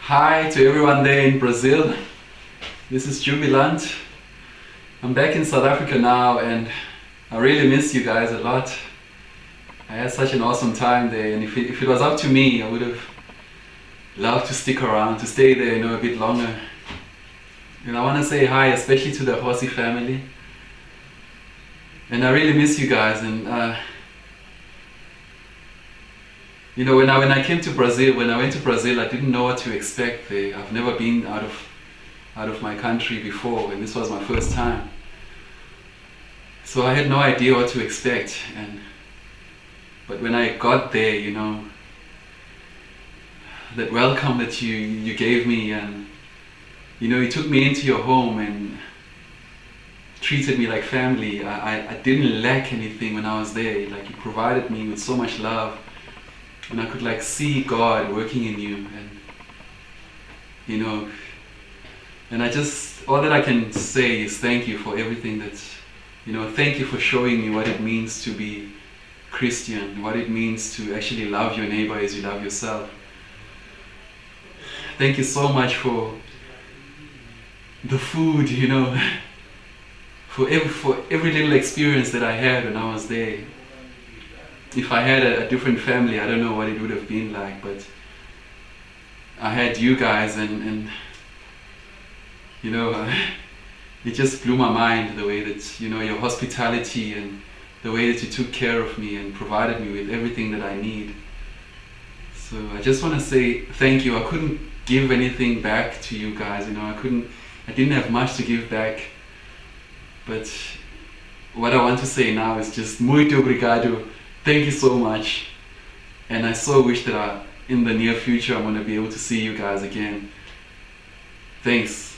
Hi to everyone there in Brazil. This is Jubilant. I'm back in South Africa now and I really miss you guys a lot. I had such an awesome time there, and if it was up to me, I would have loved to stick around, to stay there, a bit longer. And I want to say hi, especially to the Horsey family. And I really miss you guys. And when I came to Brazil, when I went to Brazil, I didn't know what to expect there. I've never been out of my country before, and this was my first time. So I had no idea what to expect. But when I got there, that welcome that you gave me, and you took me into your home and treated me like family. I didn't lack anything when I was there. Like, you provided me with so much love, and I could see God working in you, and all that I can say is thank you for everything thank you for showing me what it means to be Christian, what it means to actually love your neighbor as you love yourself. Thank you so much for the food, for every little experience that I had when I was there. If I had a different family, I don't know what it would have been like, but I had you guys, and it just blew my mind the way that, your hospitality and the way that you took care of me and provided me with everything that I need. So I just want to say thank you. I couldn't give anything back to you guys, I didn't have much to give back, but what I want to say now is just muito obrigado. Thank you so much, and I so wish that in the near future I'm going to be able to see you guys again. Thanks.